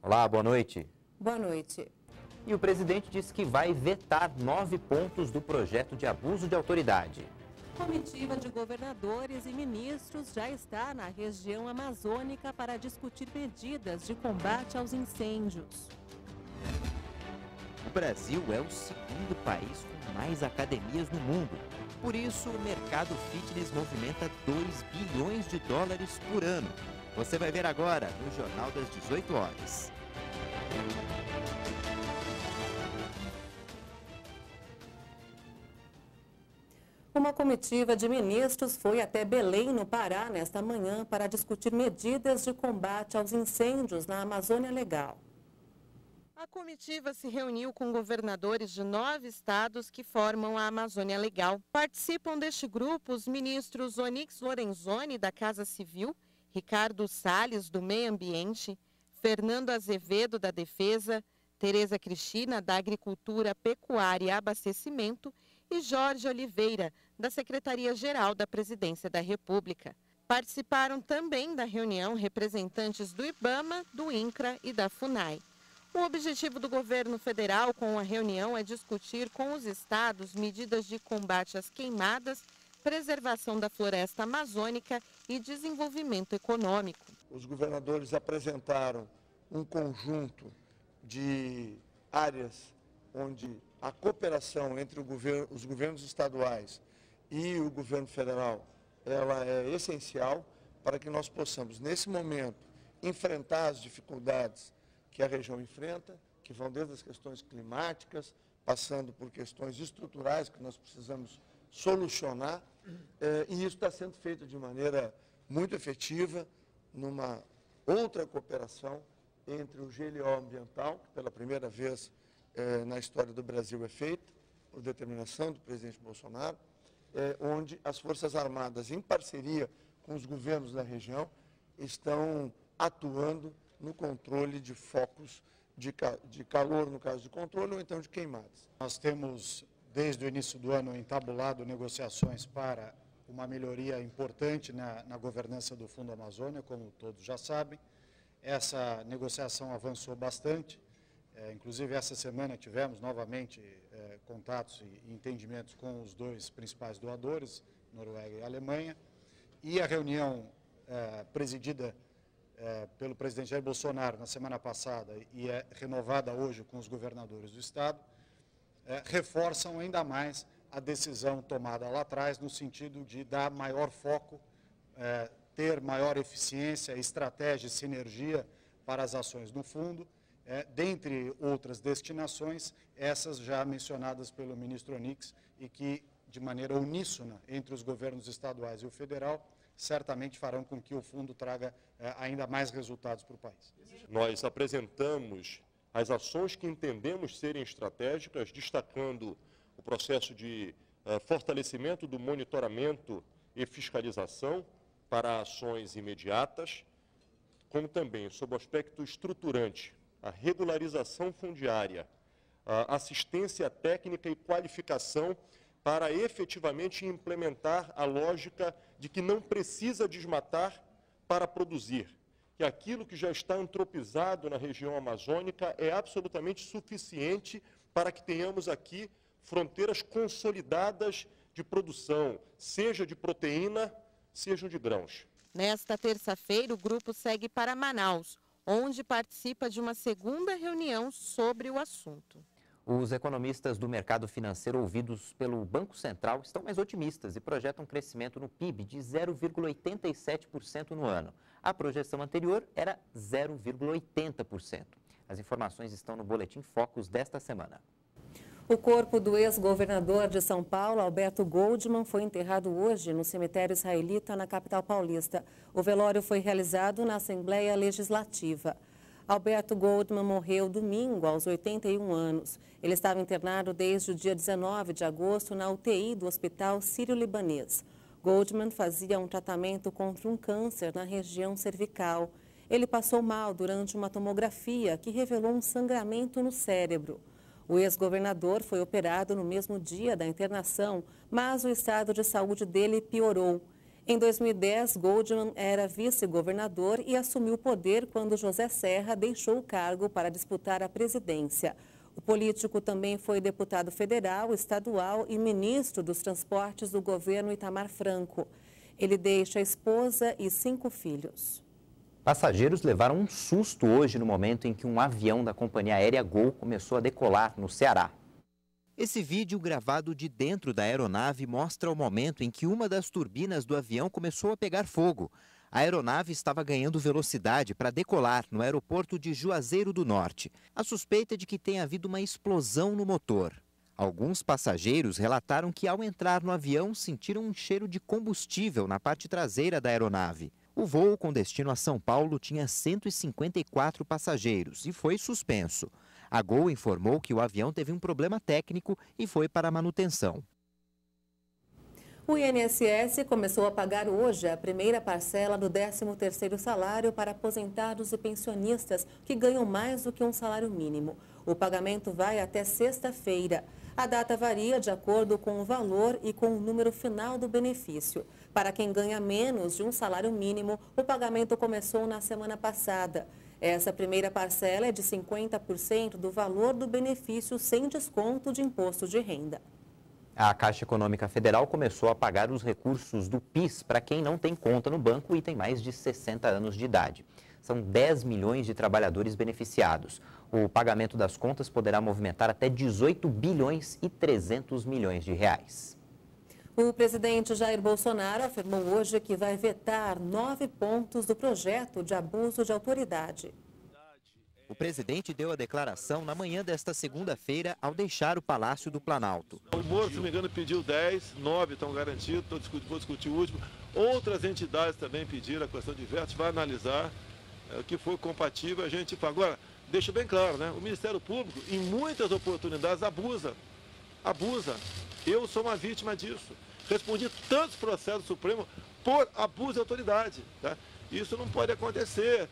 Olá, boa noite. Boa noite. E o presidente disse que vai vetar 9 pontos do projeto de abuso de autoridade. Comitiva de governadores e ministros já está na região amazônica para discutir medidas de combate aos incêndios. O Brasil é o segundo país com mais academias no mundo. Por isso, o mercado fitness movimenta 2 bilhões de dólares por ano. Você vai ver agora no Jornal das 18 horas. Uma comitiva de ministros foi até Belém, no Pará, nesta manhã, para discutir medidas de combate aos incêndios na Amazônia Legal. A comitiva se reuniu com governadores de 9 estados que formam a Amazônia Legal. Participam deste grupo os ministros Onyx Lorenzoni, da Casa Civil, Ricardo Salles, do Meio Ambiente, Fernando Azevedo, da Defesa, Tereza Cristina, da Agricultura, Pecuária e Abastecimento e Jorge Oliveira, da Secretaria-Geral da Presidência da República. Participaram também da reunião representantes do IBAMA, do INCRA e da FUNAI. O objetivo do governo federal com a reunião é discutir com os estados medidas de combate às queimadas, preservação da floresta amazônica e desenvolvimento econômico. Os governadores apresentaram um conjunto de áreas onde a cooperação entre os governos estaduais e o governo federal ela é essencial para que nós possamos, nesse momento, enfrentar as dificuldades que a região enfrenta, que vão desde as questões climáticas, passando por questões estruturais que nós precisamos solucionar, e isso está sendo feito de maneira muito efetiva, numa outra cooperação entre o GLO ambiental, que pela primeira vez na história do Brasil é feita, por determinação do presidente Bolsonaro, onde as Forças Armadas, em parceria com os governos da região, estão atuando no controle de focos de calor, no caso de controle, ou então de queimadas. Nós temos, desde o início do ano, entabulado negociações para uma melhoria importante na governança do Fundo Amazônia, como todos já sabem. Essa negociação avançou bastante, inclusive essa semana tivemos novamente contatos e entendimentos com os 2 principais doadores, Noruega e Alemanha, e a reunião presidida pelo presidente Jair Bolsonaro na semana passada e é renovada hoje com os governadores do estado, reforçam ainda mais a decisão tomada lá atrás no sentido de dar maior foco, ter maior eficiência, estratégia e sinergia para as ações do fundo, dentre outras destinações, essas já mencionadas pelo ministro Onyx e que, de maneira uníssona entre os governos estaduais e o federal, certamente farão com que o fundo traga ainda mais resultados para o país. Nós apresentamos as ações que entendemos serem estratégicas, destacando o processo de fortalecimento do monitoramento e fiscalização para ações imediatas, como também, sob o aspecto estruturante, a regularização fundiária, a assistência técnica e qualificação para efetivamente implementar a lógica de que não precisa desmatar para produzir, que aquilo que já está antropizado na região amazônica é absolutamente suficiente para que tenhamos aqui fronteiras consolidadas de produção, seja de proteína, seja de grãos. Nesta terça-feira, o grupo segue para Manaus, onde participa de uma segunda reunião sobre o assunto. Os economistas do mercado financeiro ouvidos pelo Banco Central estão mais otimistas e projetam um crescimento no PIB de 0,87% no ano. A projeção anterior era 0,80%. As informações estão no Boletim Focus desta semana. O corpo do ex-governador de São Paulo, Alberto Goldman, foi enterrado hoje no cemitério israelita na capital paulista. O velório foi realizado na Assembleia Legislativa. Alberto Goldman morreu domingo, aos 81 anos. Ele estava internado desde o dia 19 de agosto na UTI do Hospital Sírio-Libanês. Goldman fazia um tratamento contra um câncer na região cervical. Ele passou mal durante uma tomografia que revelou um sangramento no cérebro. O ex-governador foi operado no mesmo dia da internação, mas o estado de saúde dele piorou. Em 2010, Goldman era vice-governador e assumiu o poder quando José Serra deixou o cargo para disputar a presidência. O político também foi deputado federal, estadual e ministro dos Transportes do governo Itamar Franco. Ele deixa a esposa e 5 filhos. Passageiros levaram um susto hoje no momento em que um avião da companhia aérea Gol começou a decolar no Ceará. Esse vídeo gravado de dentro da aeronave mostra o momento em que uma das turbinas do avião começou a pegar fogo. A aeronave estava ganhando velocidade para decolar no aeroporto de Juazeiro do Norte. A suspeita é de que tenha havido uma explosão no motor. Alguns passageiros relataram que ao entrar no avião sentiram um cheiro de combustível na parte traseira da aeronave. O voo com destino a São Paulo tinha 154 passageiros e foi suspenso. A Gol informou que o avião teve um problema técnico e foi para a manutenção. O INSS começou a pagar hoje a primeira parcela do 13º salário para aposentados e pensionistas que ganham mais do que um salário mínimo. O pagamento vai até sexta-feira. A data varia de acordo com o valor e com o número final do benefício. Para quem ganha menos de um salário mínimo, o pagamento começou na semana passada. Essa primeira parcela é de 50% do valor do benefício sem desconto de imposto de renda. A Caixa Econômica Federal começou a pagar os recursos do PIS para quem não tem conta no banco e tem mais de 60 anos de idade. São 10 milhões de trabalhadores beneficiados. O pagamento das contas poderá movimentar até 18 bilhões e 300 milhões de reais. O presidente Jair Bolsonaro afirmou hoje que vai vetar 9 pontos do projeto de abuso de autoridade. O presidente deu a declaração na manhã desta segunda-feira ao deixar o Palácio do Planalto. O Moro, se não me engano, pediu 10, 9 estão garantidos, vou discutir o último. Outras entidades também pediram a questão de veto, a gente vai analisar o que for compatível, a gente fala. Agora, deixa bem claro, né? O Ministério Público, em muitas oportunidades, abusa. Eu sou uma vítima disso. Respondi tantos processos do Supremo por abuso de autoridade. Tá? Isso não pode acontecer.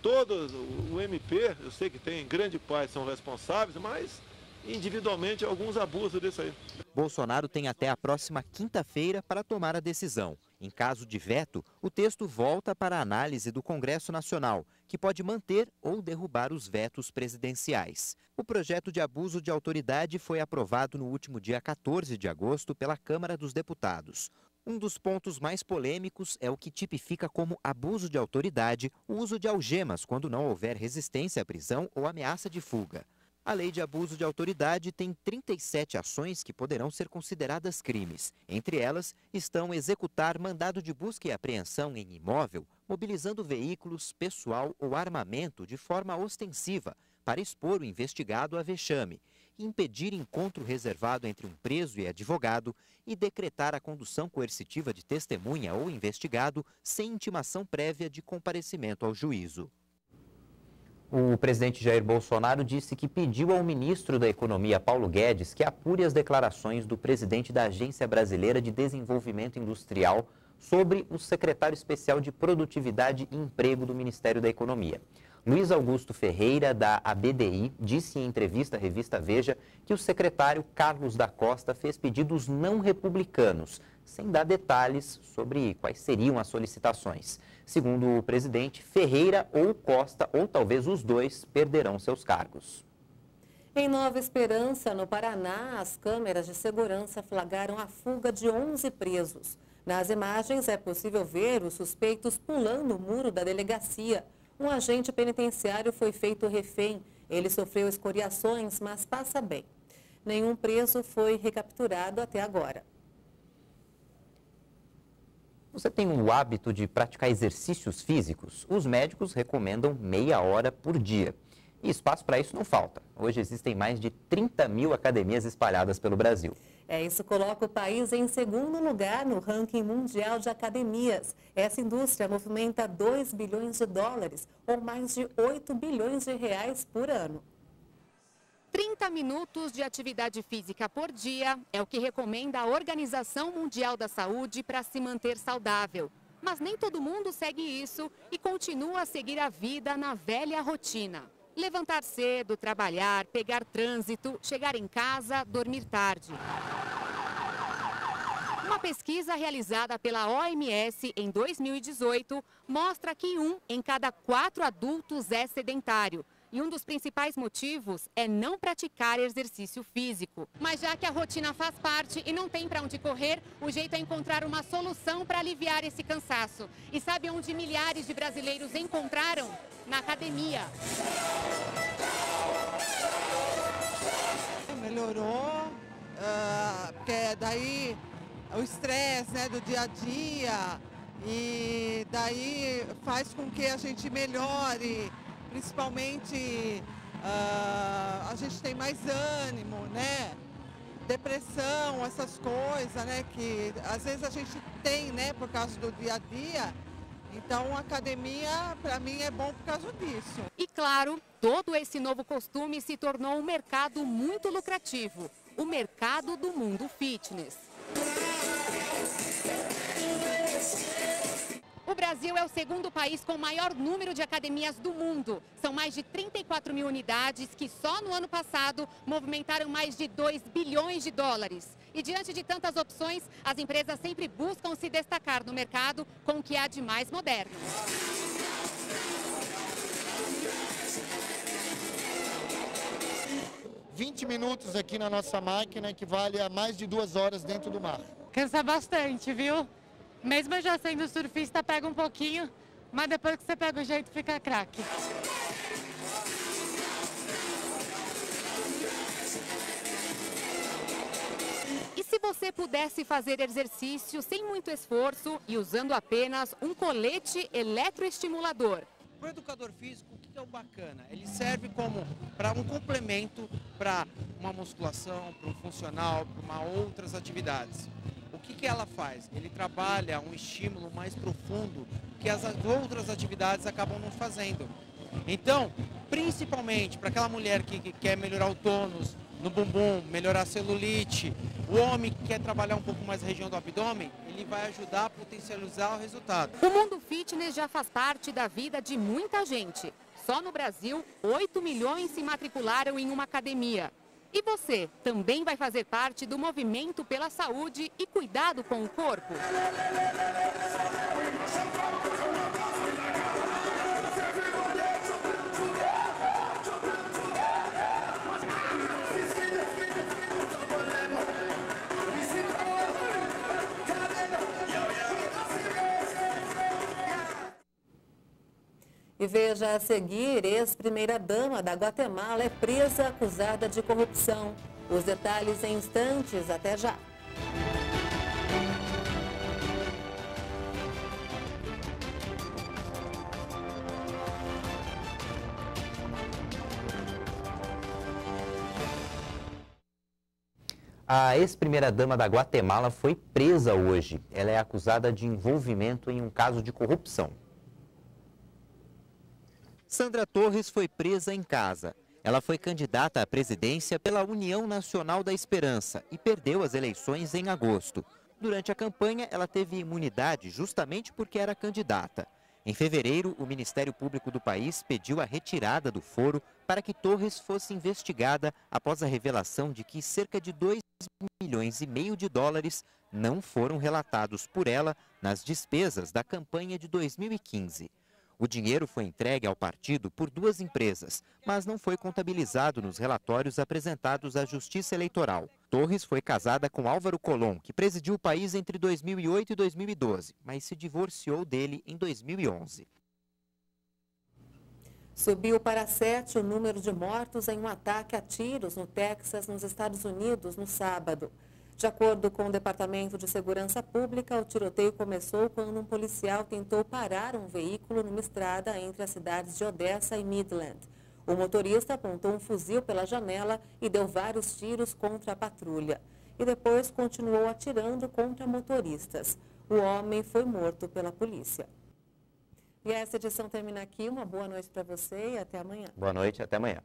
Todo o MP, eu sei que tem grande parte são responsáveis, mas individualmente alguns abusam disso aí. Bolsonaro tem até a próxima quinta-feira para tomar a decisão. Em caso de veto, o texto volta para a análise do Congresso Nacional, que pode manter ou derrubar os vetos presidenciais. O projeto de abuso de autoridade foi aprovado no último dia 14 de agosto pela Câmara dos Deputados. Um dos pontos mais polêmicos é o que tipifica como abuso de autoridade o uso de algemas quando não houver resistência à prisão ou ameaça de fuga. A lei de abuso de autoridade tem 37 ações que poderão ser consideradas crimes. Entre elas estão executar mandado de busca e apreensão em imóvel, mobilizando veículos, pessoal ou armamento de forma ostensiva para expor o investigado a vexame, impedir encontro reservado entre um preso e advogado e decretar a condução coercitiva de testemunha ou investigado sem intimação prévia de comparecimento ao juízo. O presidente Jair Bolsonaro disse que pediu ao ministro da Economia, Paulo Guedes, que apure as declarações do presidente da Agência Brasileira de Desenvolvimento Industrial sobre o secretário especial de Produtividade e Emprego do Ministério da Economia. Luiz Augusto Ferreira, da ABDI, disse em entrevista à revista Veja que o secretário Carlos da Costa fez pedidos não republicanos, sem dar detalhes sobre quais seriam as solicitações. Segundo o presidente, Ferreira ou Costa, ou talvez os dois, perderão seus cargos. Em Nova Esperança, no Paraná, as câmeras de segurança flagraram a fuga de 11 presos. Nas imagens é possível ver os suspeitos pulando o muro da delegacia. Um agente penitenciário foi feito refém. Ele sofreu escoriações, mas passa bem. Nenhum preso foi recapturado até agora. Você tem o hábito de praticar exercícios físicos? Os médicos recomendam meia hora por dia. E espaço para isso não falta. Hoje existem mais de 30 mil academias espalhadas pelo Brasil. Isso coloca o país em segundo lugar no ranking mundial de academias. Essa indústria movimenta 2 bilhões de dólares, ou mais de 8 bilhões de reais por ano. 30 minutos de atividade física por dia é o que recomenda a Organização Mundial da Saúde para se manter saudável. Mas nem todo mundo segue isso e continua a seguir a vida na velha rotina. Levantar cedo, trabalhar, pegar trânsito, chegar em casa, dormir tarde. Uma pesquisa realizada pela OMS em 2018 mostra que 1 em cada 4 adultos é sedentário. E um dos principais motivos é não praticar exercício físico. Mas já que a rotina faz parte e não tem para onde correr, o jeito é encontrar uma solução para aliviar esse cansaço. E sabe onde milhares de brasileiros encontraram? Na academia. Melhorou, porque daí o estresse, né, do dia a dia, e daí faz com que a gente melhore. Principalmente a gente tem mais ânimo, né? Depressão, essas coisas, né? Que às vezes a gente tem, né? Por causa do dia a dia. Então a academia, para mim, é bom por causa disso. E claro, todo esse novo costume se tornou um mercado muito lucrativo. O mercado do mundo fitness. O Brasil é o segundo país com o maior número de academias do mundo. São mais de 34 mil unidades que só no ano passado movimentaram mais de 2 bilhões de dólares. E diante de tantas opções, as empresas sempre buscam se destacar no mercado com o que há de mais moderno. $20 minutos aqui na nossa máquina equivale a mais de 2 horas dentro do mar. Cansa bastante, viu? Mesmo já sendo surfista, pega um pouquinho, mas depois que você pega o jeito, fica craque. E se você pudesse fazer exercício sem muito esforço e usando apenas um colete eletroestimulador? Para o educador físico, o que é o bacana? Ele serve como para um complemento para uma musculação, para um funcional, para outras atividades. O que ela faz? Ele trabalha um estímulo mais profundo que as outras atividades acabam não fazendo. Então, principalmente para aquela mulher que quer melhorar o tônus no bumbum, melhorar a celulite, o homem que quer trabalhar um pouco mais a região do abdômen, ele vai ajudar a potencializar o resultado. O mundo fitness já faz parte da vida de muita gente. Só no Brasil, 8 milhões se matricularam em uma academia. E você também vai fazer parte do movimento pela saúde e cuidado com o corpo? E veja a seguir, ex-primeira-dama da Guatemala é presa acusada de corrupção. Os detalhes em instantes, até já. A ex-primeira-dama da Guatemala foi presa hoje. Ela é acusada de envolvimento em um caso de corrupção. Sandra Torres foi presa em casa. Ela foi candidata à presidência pela União Nacional da Esperança e perdeu as eleições em agosto. Durante a campanha, ela teve imunidade justamente porque era candidata. Em fevereiro, o Ministério Público do país pediu a retirada do foro para que Torres fosse investigada após a revelação de que cerca de 2,5 milhões de dólares não foram relatados por ela nas despesas da campanha de 2015. O dinheiro foi entregue ao partido por 2 empresas, mas não foi contabilizado nos relatórios apresentados à Justiça Eleitoral. Torres foi casada com Álvaro Colom, que presidiu o país entre 2008 e 2012, mas se divorciou dele em 2011. Subiu para 7 o número de mortos em um ataque a tiros no Texas, nos Estados Unidos, no sábado. De acordo com o Departamento de Segurança Pública, o tiroteio começou quando um policial tentou parar um veículo numa estrada entre as cidades de Odessa e Midland. O motorista apontou um fuzil pela janela e deu vários tiros contra a patrulha. E depois continuou atirando contra motoristas. O homem foi morto pela polícia. E essa edição termina aqui. Uma boa noite para você e até amanhã. Boa noite e até amanhã.